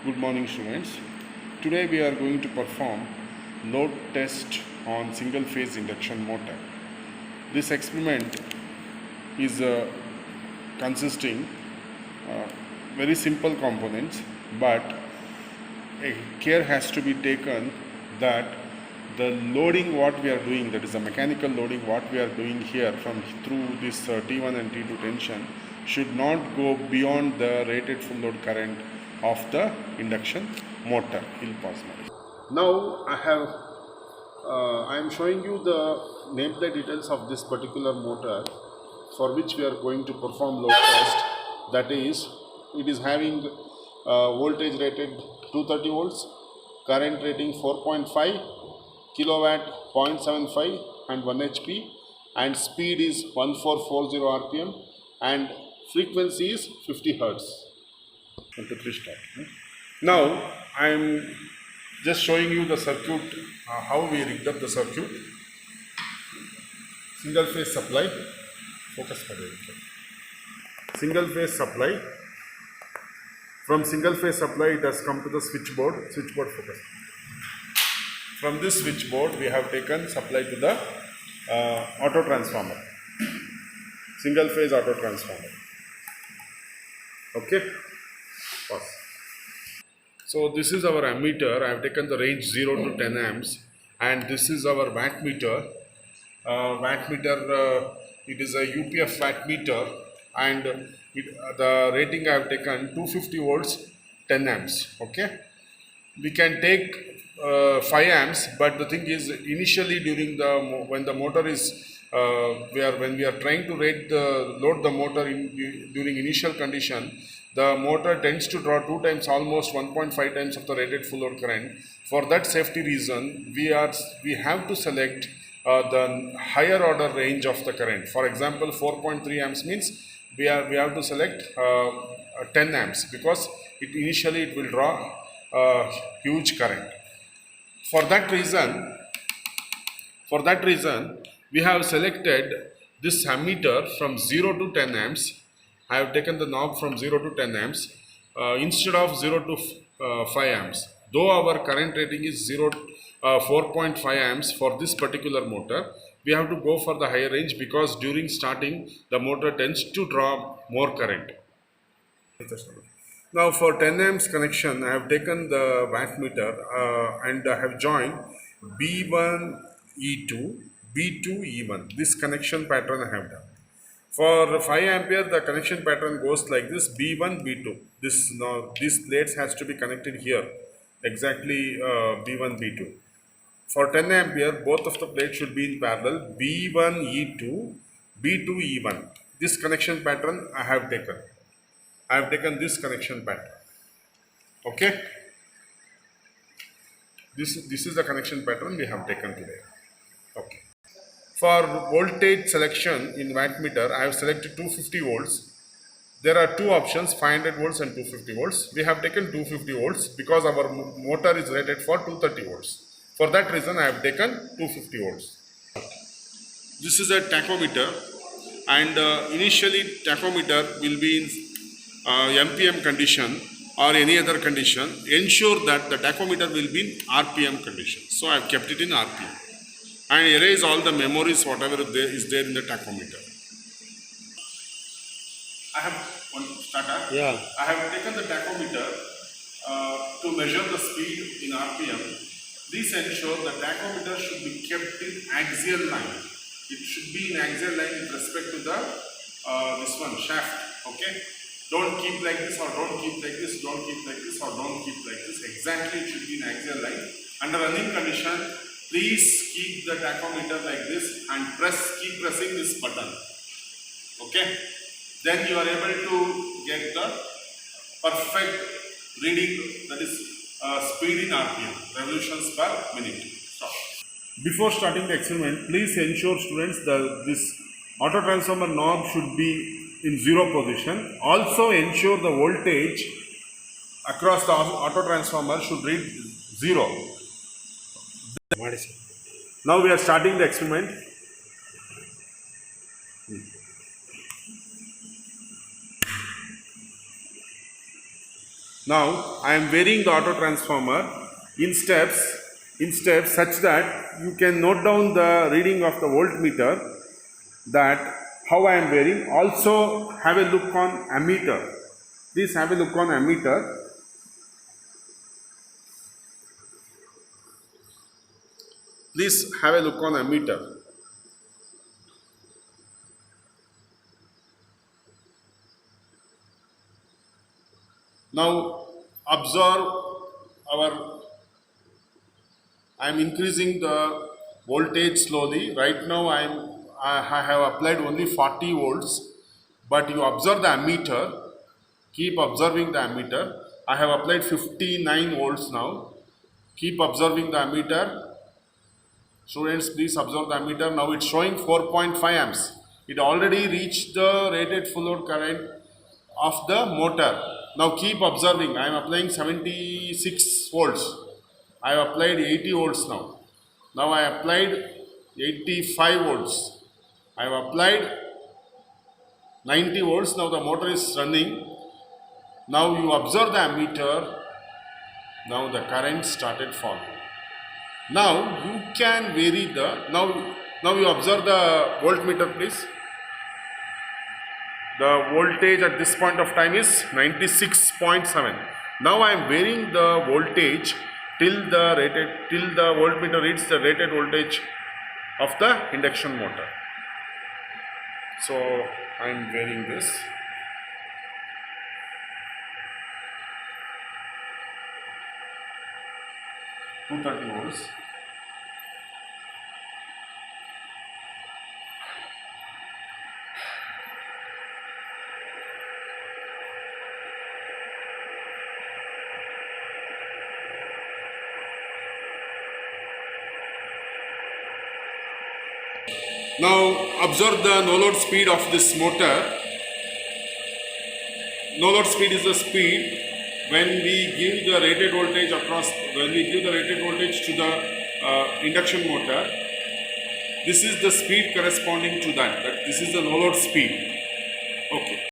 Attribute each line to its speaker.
Speaker 1: Good morning, students. Today we are going to perform load test on single phase induction motor. This experiment is consisting very simple components, but a care has to be taken that the loading what we are doing, that is the mechanical loading what we are doing here from through this T1 and T2 tension, should not go beyond the rated full load current of the induction motor. Now I am showing you the nameplate details of this particular motor for which we are going to perform load test. That is, it is having voltage rated 230 volts, current rating 4.5 kilowatt, 0.75 and 1 HP, and speed is 1440 rpm and frequency is 50 hertz. 1, 2, 3, start. Now I am just showing you the circuit, how we rigged up the circuit. Single phase supply, focus single phase supply. From single phase supply it has come to the switchboard focus. From this switchboard we have taken supply to the auto transformer, single phase auto transformer. Okay, pause. So this is our ammeter. I have taken the range 0 to 10 amps, and this is our wattmeter. It is a UPF wattmeter, and the rating I have taken 250 volts, 10 amps. Okay, we can take 5 amps, but the thing is, initially during the when the motor is when we are trying to load the motor during initial condition, the motor tends to draw 2 times, almost 1.5 times of the rated full load current. For that safety reason, we have to select the higher order range of the current. For example, 4.3 amps means we have to select 10 amps, because initially it will draw huge current. For that reason, we have selected this ammeter from 0 to 10 amps. I have taken the knob from 0 to 10 amps instead of 0 to 5 amps. Though our current rating is 4.5 amps for this particular motor, we have to go for the higher range, because during starting the motor tends to draw more current. Now for 10 amps connection, I have taken the wattmeter and I have joined B1 E2, B2 E1. This connection pattern I have done. For 5 ampere, the connection pattern goes like this: B1, B2. These plates has to be connected here, exactly B1, B2. For 10 ampere, both of the plates should be in parallel: B1, E2, B2, E1. This connection pattern I have taken. I have taken this connection pattern. Okay. This is the connection pattern we have taken today. Okay. For voltage selection in wattmeter, I have selected 250 volts. There are two options, 500 volts and 250 volts. We have taken 250 volts because our motor is rated for 230 volts. For that reason, I have taken 250 volts. This is a tachometer, and initially tachometer will be in MPM condition or any other condition. Ensure that the tachometer will be in RPM condition. So I have kept it in RPM. And erase all the memories whatever is there in the tachometer. I have one starter.
Speaker 2: Yeah.
Speaker 1: I have taken the tachometer to measure the speed in RPM. Please ensure the tachometer should be kept in axial line. It should be in axial line with respect to the this one shaft. Okay. Don't keep like this, or don't keep like this, don't keep like this, or don't keep like this. Exactly, it should be in axial line. Under running condition, please keep the tachometer like this and keep pressing this button. Okay? Then you are able to get the perfect reading, that is speed in RPM, revolutions per minute. Stop. Before starting the experiment, please ensure, students, that this auto transformer knob should be in 0 position. Also ensure the voltage across the auto transformer should read 0. Now we are starting the experiment. Now I am varying the auto transformer in steps such that you can note down the reading of the voltmeter, that how I am varying. Also have a look on ammeter. Please have a look on ammeter. Please have a look on ammeter. Now observe our, I am increasing the voltage slowly. Right now I have applied only 40 volts, but you observe the ammeter. Keep observing the ammeter. I have applied 59 volts now. Keep observing the ammeter. Students, please observe the ammeter. Now it's showing 4.5 amps. It already reached the rated full load current of the motor. Now keep observing. I am applying 76 volts. I have applied 80 volts now. Now I applied 85 volts. I have applied 90 volts. Now the motor is running. Now you observe the ammeter. Now the current started falling. Now you can vary the, now you observe the voltmeter, please. The voltage at this point of time is 96.7. Now I am varying the voltage till the voltmeter reaches the rated voltage of the induction motor. So I am varying this. Two 30 volts. Now observe the no load speed of this motor. No load speed is the speed when we give the rated voltage to the induction motor. This is the speed corresponding to that. This is the no load speed. Okay.